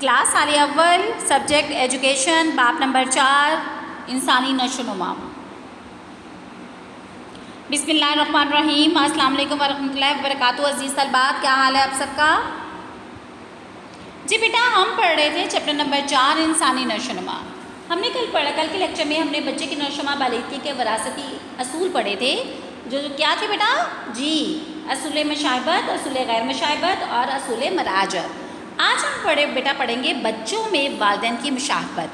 Class سال اول subject education باب نمبر 4 انسانی نشو و نما۔ بسم اللہ الرحمن الرحیم۔ السلام علیکم ورحمۃ اللہ وبرکاتہ۔ عزیز طلبات، کیا حال ہے آپ سب کا؟ جی بیٹا، ہم پڑھ رہے تھے چیپٹر نمبر 4 انسانی نشو و نما۔ ہم نے کل کے لیکچر میں ہم نے بچے کی نشو و نما بالغی کے وراثتی اصول پڑھے تھے، جو کیا تھے بیٹا؟ جی، اصول مشابہت، اصول غیر مشابہت اور اصول مراجعت۔ آج ہم پڑھیں گے بچوں میں والدین کی مشابہت۔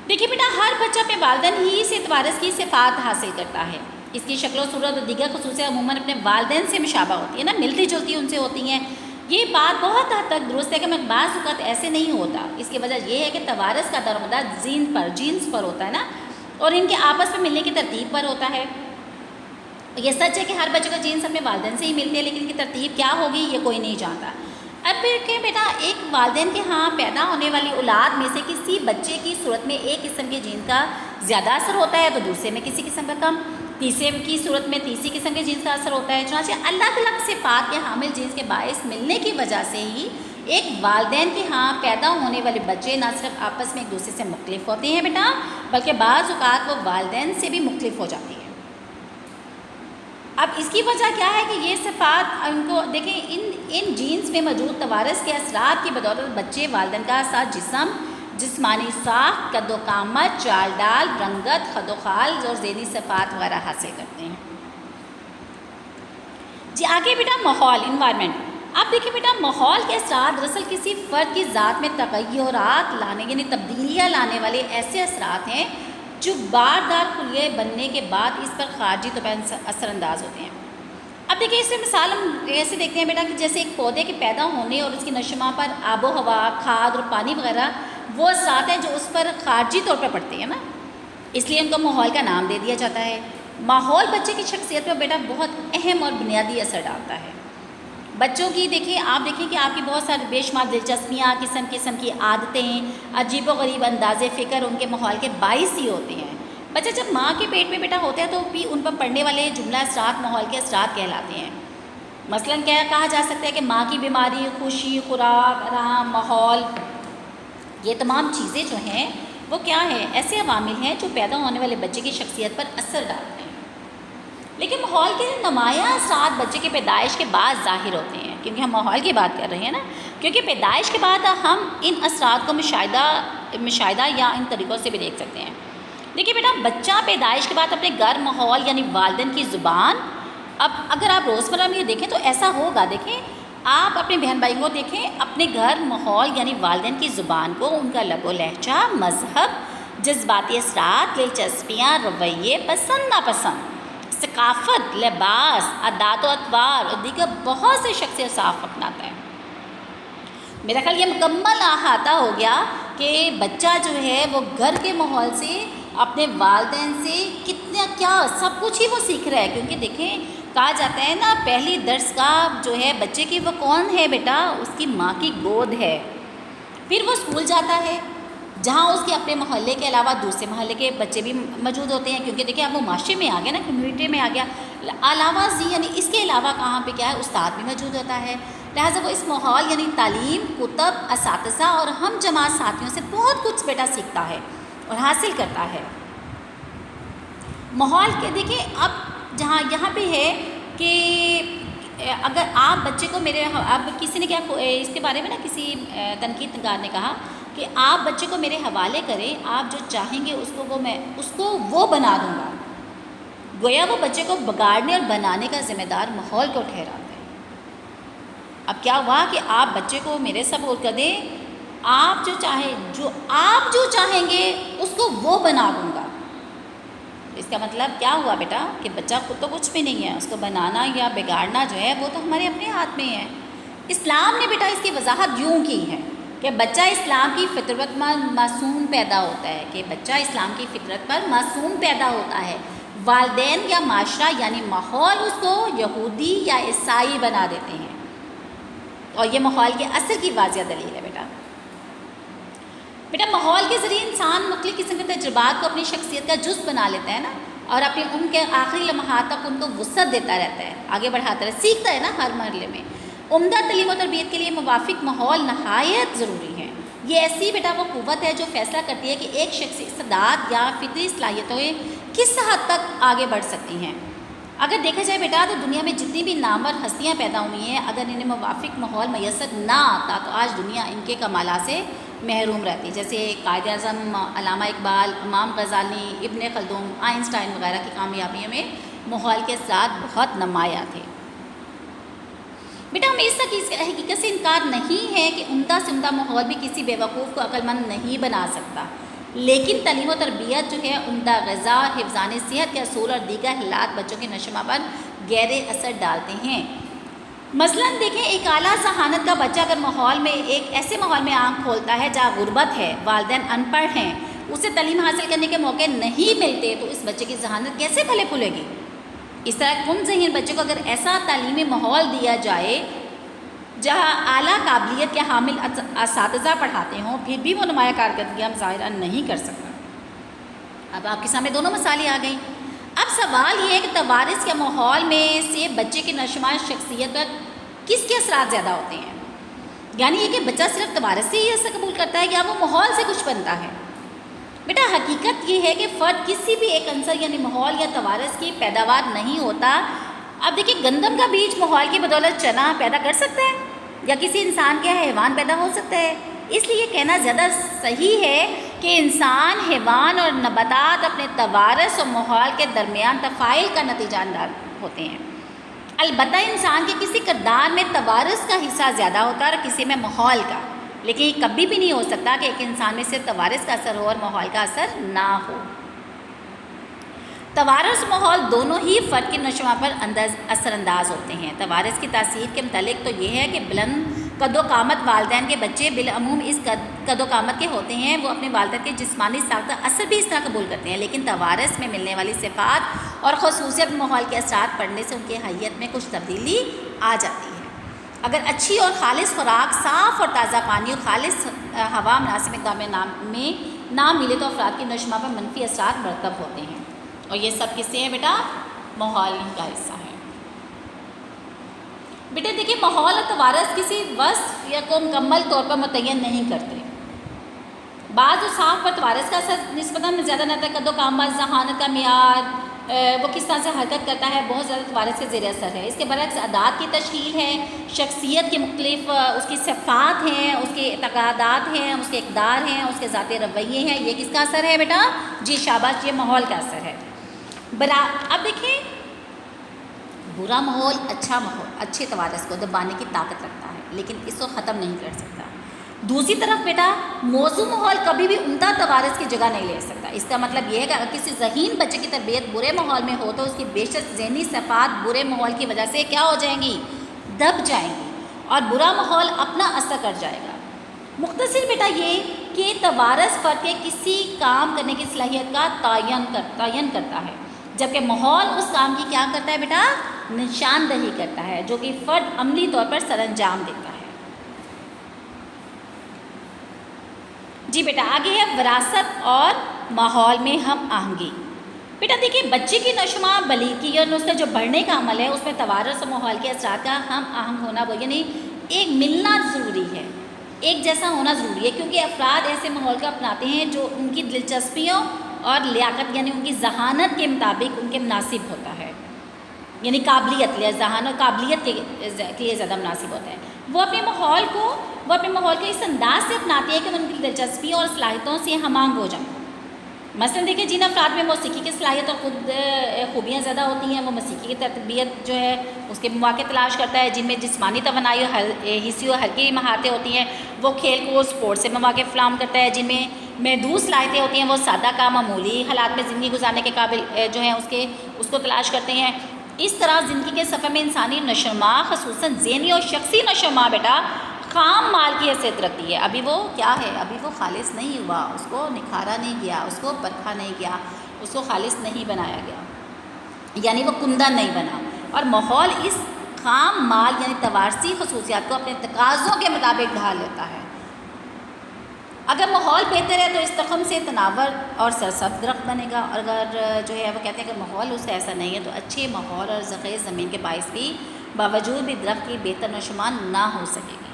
دیکھیے بیٹا، ہر بچہ اپنے والدین ہی سے توارث کی صفات حاصل کرتا ہے۔ اس کی شکل و صورت اور دیگر خصوصیات عموماً اپنے والدین سے مشابہ ہوتی ہے نا، ملتی جلتی ان سے ہوتی ہیں۔ یہ بات بہت حد تک درست ہے کہ میں بعض اوقات ایسے نہیں ہوتا۔ اس کی وجہ یہ ہے کہ توارث کا دار جینس پر ہوتا ہے نا، اور ان کے آپس میں ملنے کی ترتیب پر ہوتا ہے۔ یہ سچ ہے کہ ہر بچے کا جینس اپنے والدین سے ہی ملتے ہیں، لیکن ان کی ترتیب کیا ہوگی یہ کوئی نہیں جانتا۔ اب کہ بیٹا، ایک والدین کے ہاں پیدا ہونے والی اولاد میں سے کسی بچے کی صورت میں ایک قسم کے جینس کا زیادہ اثر ہوتا ہے تو دوسرے میں کسی قسم کا کم، تیسرے کی صورت میں تیسری قسم کے جینس کا اثر ہوتا ہے۔ چنانچہ الگ الگ صفات کے حامل جینس کے باعث ملنے کی وجہ سے ہی ایک والدین کے ہاں پیدا ہونے والے بچے نہ صرف آپس میں ایک دوسرے سے مختلف ہوتے ہیں بیٹا، بلکہ بعض اوقات وہ والدین سے بھی مختلف ہو جاتے ہیں۔ اب اس کی وجہ کیا ہے کہ یہ صفات ان کو دیکھیں، ان جینس میں موجود توارث کے اثرات کی بدولت بچے والدین کا ساتھ جسمانی ساخت، قد و قامت، چال ڈال، رنگت، خد و خال اور ذہنی صفات وغیرہ حاصل کرتے ہیں۔ جی آگے بیٹا، ماحول، انوائرمنٹ۔ اب دیکھیں بیٹا، ماحول کے اثرات دراصل کسی فرد کی ذات میں تغیرات لانے یعنی تبدیلیاں لانے والے ایسے اثرات ہیں جو باردار خلیے بننے کے بعد اس پر خارجی طور پر اثر انداز ہوتے ہیں۔ اب دیکھیں، اس میں مثال ہم ایسے دیکھتے ہیں بیٹا کہ جیسے ایک پودے کے پیدا ہونے اور اس کی نشو و نما پر آب و ہوا، کھاد اور پانی وغیرہ وہ اثرات ہیں جو اس پر خارجی طور پر پڑتے ہیں نا، اس لیے ان کو ماحول کا نام دے دیا جاتا ہے۔ ماحول بچے کی شخصیت پر بیٹا بہت اہم اور بنیادی اثر ڈالتا ہے۔ بچوں کی آپ دیکھیں کہ آپ کی بہت ساری بے شمار دلچسپیاں، قسم کی عادتیں، عجیب و غریب انداز فکر ان کے ماحول کے باعث ہی ہوتے ہیں۔ بچہ جب ماں کے پیٹ میں بیٹا ہوتا ہے تو بھی ان پر پڑنے والے جملہ اثرات ماحول کے اثرات کہلاتے ہیں۔ مثلاً کیا کہا جا سکتا ہے کہ ماں کی بیماری، خوشی، خوراک، آرام، ماحول، یہ تمام چیزیں جو ہیں وہ کیا ہیں؟ ایسے عوامل ہیں جو پیدا ہونے والے بچے کی شخصیت پر اثر ڈالتے ہیں۔ لیکن ماحول کے نمایاں اثرات بچے کی پیدائش کے بعد ظاہر ہوتے ہیں، کیونکہ ہم ماحول کی بات کر رہے ہیں نا، کیونکہ پیدائش کے بعد ہم ان اثرات کو مشاہدہ یا ان طریقوں سے بھی دیکھ سکتے ہیں۔ دیکھیے بیٹا، بچہ پیدائش کے بعد اپنے گھر، ماحول یعنی والدین کی زبان، اب اگر آپ روزمرہ میں یہ دیکھیں تو ایسا ہوگا۔ دیکھیں، آپ اپنے بہن بھائی کو دیکھیں، اپنے گھر، ماحول یعنی والدین کی زبان کو، ان کا لب و لہجہ، مذہب، جذباتی اثرات، دلچسپیاں، رویے، پسند ناپسند، ثقافت، لباس، عادات و اطوار اور دیگر بہت سے شخصی صاف اپناتا ہے۔ میرا خیال یہ مکمل احاطہ ہو گیا کہ بچہ جو ہے وہ گھر کے ماحول سے، اپنے والدین سے کیا سب کچھ ہی وہ سیکھ رہا ہے، کیونکہ دیکھیں کہا جاتا ہے نا، پہلی درسگاہ جو ہے بچے کی وہ کون ہے بیٹا؟ اس کی ماں کی گود ہے۔ پھر وہ اسکول جاتا ہے جہاں اس کے اپنے محلے کے علاوہ دوسرے محلے کے بچے بھی موجود ہوتے ہیں، کیونکہ دیکھیں اب وہ معاشرے میں آ گیا نا، کمیونٹی میں آ گیا۔ علاوہ یعنی اس کے علاوہ کہاں پہ کیا ہے؟ استاد بھی موجود ہوتا ہے۔ لہٰذا وہ اس ماحول یعنی تعلیم، کتب، اساتذہ اور ہم جماعت ساتھیوں سے بہت کچھ بیٹا سیکھتا ہے اور حاصل کرتا ہے۔ ماحول کے دیکھیں، اب یہاں پہ ہے کہ اگر آپ بچے کو اب کسی نے کیا اس کے بارے میں نا، کسی تنقید نگار نے کہا کہ آپ بچے کو میرے حوالے کریں، آپ جو چاہیں گے اس کو وہ بنا دوں گا۔ گویا وہ بچے کو بگاڑنے اور بنانے کا ذمہ دار ماحول کو ٹھہراتا ہے۔ اب کیا ہوا کہ آپ بچے کو میرے سپورٹ کر دیں، آپ جو چاہیں گے اس کو وہ بنا دوں گا۔ اس کا مطلب کیا ہوا بیٹا کہ بچہ خود تو کچھ بھی نہیں ہے، اس کو بنانا یا بگاڑنا جو ہے وہ تو ہمارے اپنے ہاتھ میں ہے۔ اسلام نے بیٹا اس کی وضاحت یوں کی ہے کہ بچہ اسلام کی فطرت پر معصوم پیدا ہوتا ہے، کہ بچہ اسلام کی فطرت پر معصوم پیدا ہوتا ہے۔ والدین یا معاشرہ یعنی ماحول اس کو یہودی یا عیسائی بنا دیتے ہیں، اور یہ ماحول کے اثر کی واضح دلیل ہے بیٹا ماحول کے ذریعے انسان مختلف قسم کے تجربات کو اپنی شخصیت کا جزء بنا لیتا ہے نا، اور اپنے ان کے آخری لمحات تک ان کو وسعت دیتا رہتا ہے، آگے بڑھاتا رہتا ہے، سیکھتا ہے نا ہر مرحلے میں۔ عمدہ تعلیم و تربیت کے لیے موافق ماحول نہایت ضروری ہے۔ یہ ایسی بیٹا وہ قوت ہے جو فیصلہ کرتی ہے کہ ایک شخصی استعداد یا فطری صلاحیتیں کس حد تک آگے بڑھ سکتی ہیں۔ اگر دیکھا جائے بیٹا تو دنیا میں جتنی بھی نامور ہستیاں پیدا ہوئی ہیں، اگر انہیں موافق ماحول میسر نہ آتا تو آج دنیا ان کے کمالات سے محروم رہتی، جیسے قائد اعظم علامہ اقبال، امام غزالی، ابن خلدون، آئنسٹائن وغیرہ کی کامیابیوں میں ماحول کے اثرات بہت نمایاں تھے۔ بیٹا ہمیں اس حقیقت سے انکار نہیں ہے کہ عمدہ سے عمدہ ماحول بھی کسی بیوقوف کو عقل مند نہیں بنا سکتا، لیکن تعلیم و تربیت جو ہے عمدہ غذا، حفظان صحت کے اصول اور دیگر حالات بچوں کے نشو و نما پر گہرے اثر ڈالتے ہیں۔ مثلاً دیکھیں، ایک اعلیٰ ذہانت کا بچہ اگر ماحول میں ایک ایسے ماحول میں آنکھ کھولتا ہے جہاں غربت ہے، والدین ان پڑھ ہیں، اسے تعلیم حاصل کرنے کے موقع نہیں ملتے، تو اس بچے کی ذہانت کیسے پھلے پھولے گی؟ اس طرح کم ذہین بچے کو اگر ایسا تعلیمی ماحول دیا جائے جہاں اعلیٰ قابلیت کے حامل اساتذہ پڑھاتے ہوں، پھر بھی وہ نمایاں کارکردگیاں ظاہر نہیں کر سکتا۔ اب آپ کے سامنے دونوں مثالیں آ گئیں۔ اب سوال یہ ہے کہ توارث کے ماحول میں سے بچے کی نشوونما شخصیت پر کس کے اثرات زیادہ ہوتے ہیں؟ یعنی یہ کہ بچہ صرف توارث سے ہی ایسا قبول کرتا ہے یا وہ ماحول سے کچھ بنتا ہے؟ بیٹا حقیقت یہ ہے کہ فرد کسی بھی ایک عنصر یعنی ماحول یا توارث کی پیداوار نہیں ہوتا۔ اب دیکھیں، گندم کا بیج ماحول کی بدولت چنا پیدا کر سکتا ہے یا کسی انسان کے حیوان پیدا ہو سکتا ہے؟ اس لیے یہ کہنا زیادہ صحیح ہے کہ انسان، حیوان اور نباتات اپنے توارث اور ماحول کے درمیان تفاعل کا نتیجہ انداز ہوتے ہیں۔ البتہ انسان کے کسی کردار میں توارث کا حصہ زیادہ ہوتا ہے اور کسی میں ماحول کا، لیکن یہ کبھی بھی نہیں ہو سکتا کہ ایک انسان میں صرف توارث کا اثر ہو اور ماحول کا اثر نہ ہو۔ توارث ماحول دونوں ہی فرد کی نشو و نما پر اثر انداز ہوتے ہیں۔ توارث کی تاثیر کے متعلق تو یہ ہے کہ بلند قد و قامت والدین کے بچے بالعموم اس قد و قامت کے ہوتے ہیں، وہ اپنے والدین کے جسمانی ساخت کا اثر بھی اس طرح قبول کرتے ہیں، لیکن توارث میں ملنے والی صفات اور خصوصیت ماحول کے اثرات پڑنے سے ان کی حیت میں کچھ تبدیلی آ جاتی ہے۔ اگر اچھی اور خالص خوراک، صاف اور تازہ پانی اور خالص ہوا مناسب مقدار میں نہ ملے تو افراد کی نشو و نما پر منفی اثرات مرتب ہوتے ہیں، اور یہ سب کس سے ہے بیٹا؟ ماحول کا حصہ ہے۔ بیٹا دیکھیے، ماحول اور توارث کسی وصف یا کو مکمل طور پر متعین نہیں کرتے۔ بعض اوصاف پر توارث کا اثر نسبتاً زیادہ نہ ہوتا ہے۔ قد و قامت، ذہانت کا معیار، وہ کس طرح سے حرکت کرتا ہے، بہت زیادہ توارث کے زیر اثر ہے۔ اس کے برعکس عادات کی تشکیل ہے، شخصیت کے مختلف اس کی صفات ہیں، اس کے اعتقادات ہیں، اس کے اقدار ہیں، اس کے ذاتی رویے ہیں، یہ کس کا اثر ہے بیٹا؟ جی شاباش، یہ ماحول کا اثر ہے۔ اب دیکھیں، برا ماحول اچھا ماحول اچھے توارث کو دبانے کی طاقت رکھتا ہے، لیکن اس کو ختم نہیں کر سکتا۔ دوسری طرف بیٹا، موزوں ماحول کبھی بھی عمدہ توارث کی جگہ نہیں لے سکتا۔ اس کا مطلب یہ ہے کہ اگر کسی ذہین بچے کی تربیت برے ماحول میں ہو تو اس کی بیشک ذہنی صفات برے ماحول کی وجہ سے کیا ہو جائیں گی؟ دب جائیں گی، اور برا ماحول اپنا اثر کر جائے گا۔ مختصر بیٹا یہ کہ توارث فرد کے کسی کام کرنے کی صلاحیت کا تعین کرتا ہے، جبکہ ماحول اس کام کی کیا کرتا ہے بیٹا؟ نشاندہی کرتا ہے، جو کہ فرد عملی طور پر سر انجام دیتا ہے۔ جی بیٹا آگے ہے وراثت اور ماحول میں ہم آہنگی۔ بیٹا دیکھیے، بچے کی نشو و نما بلیغی اور اس کا جو بڑھنے کا عمل ہے، اس میں توارث اور ماحول کے اثرات کا ہم آہنگ ہونا، وہ یعنی ایک ملنا ضروری ہے، ایک جیسا ہونا ضروری ہے، کیونکہ افراد ایسے ماحول کو اپناتے ہیں جو ان کی دلچسپیوں اور لیاقت یعنی ان کی ذہانت کے مطابق ان کے مناسب ہوتا ہے، یعنی قابلیت ذہانت اور قابلیت کے لیے زیادہ مناسب ہوتا ہے۔ وہ اپنے ماحول کو اس انداز سے اپناتے ہیں کہ ان کی دلچسپیوں اور صلاحیتوں سے ہم آہنگ ہو جائیں۔ مثلاً دیکھیں، جن افراد میں موسیقی کی صلاحیت اور خود خوبیاں زیادہ ہوتی ہیں، وہ موسیقی کی تربیت جو ہے اس کے مواقع تلاش کرتا ہے۔ جن میں جسمانی توانائی اور حسی و حرکی مہارتیں ہوتی ہیں، وہ کھیل کو اسپورٹس سے مواقع فراہم کرتا ہے۔ جن میں محدود صلاحیتیں ہوتی ہیں، وہ سادہ کام، معمولی حالات میں زندگی گزارنے کے قابل جو ہیں اس کو تلاش کرتے ہیں۔ اس طرح زندگی کے سفر میں انسانی نشو و نما، خصوصاً ذہنی اور شخصی نشو و نما بیٹا خام مال کی حیثیت رکھتی ہے۔ ابھی وہ کیا ہے؟ ابھی وہ خالص نہیں ہوا، اس کو نکھارا نہیں گیا، اس کو پرکھا نہیں گیا، اس کو خالص نہیں بنایا گیا، یعنی وہ کندہ نہیں بنا۔ اور ماحول اس خام مال یعنی توارثی خصوصیات کو اپنے تقاضوں کے مطابق ڈھال لیتا ہے۔ اگر ماحول بہتر ہے تو اس تخم سے تناور اور سرسبز درخت بنے گا، اور اگر جو ہے وہ کہتے ہیں کہ ماحول اس کا ایسا نہیں ہے تو اچھے ماحول اور زرخیز زمین کے باعث بھی باوجود بھی درخت کی بہتر نشومان نہ ہو سکے گی۔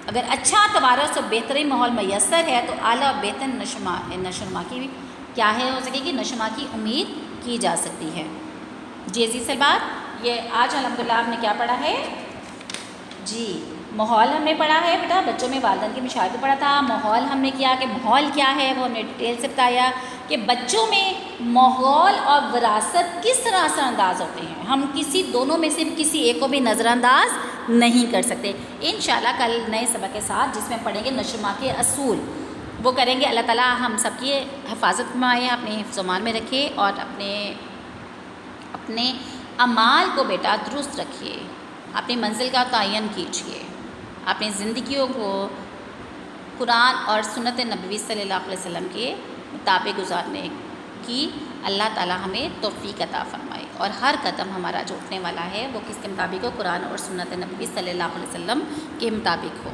اگر اچھا توارث اور بہترین ماحول میسر ہے تو اعلیٰ اور بہتر نشوما کی کیا ہے ہو سکے گی، نشوما کی امید کی جا سکتی ہے۔ جی عزیز طلباء، یہ آج الحمدللہ آپ نے کیا پڑھا ہے؟ جی ماحول ہم نے پڑھا ہے بیٹا، بچوں میں والدین کے مشاہدے پڑھا تھا۔ ماحول ہم نے کیا کہ ماحول کیا ہے وہ ہم نے ڈیٹیل سے بتایا کہ بچوں میں ماحول اور وراثت کس طرح اثر انداز ہوتے ہیں، ہم کسی دونوں میں سے کسی ایک کو بھی نظر انداز نہیں کر سکتے۔ انشاءاللہ کل نئے سبق کے ساتھ جس میں پڑھیں گے نشوما کے اصول وہ کریں گے۔ اللہ تعالیٰ ہم سب کی حفاظت فرمائے، اپنے حفظ و امان میں رکھے اور اپنے اعمال کو بیٹا درست رکھیے، اپنی منزل کا تعین کیجیے، اپنی زندگیوں کو قرآن اور سنت نبوی صلی اللہ علیہ وسلم کے مطابق گزارنے کی اللہ تعالیٰ ہمیں توفیق عطا فرمائے، اور ہر قدم ہمارا جو اٹھنے والا ہے وہ کس کے مطابق ہو؟ قرآن اور سنت نبوی صلی اللہ علیہ وسلم کے مطابق ہو۔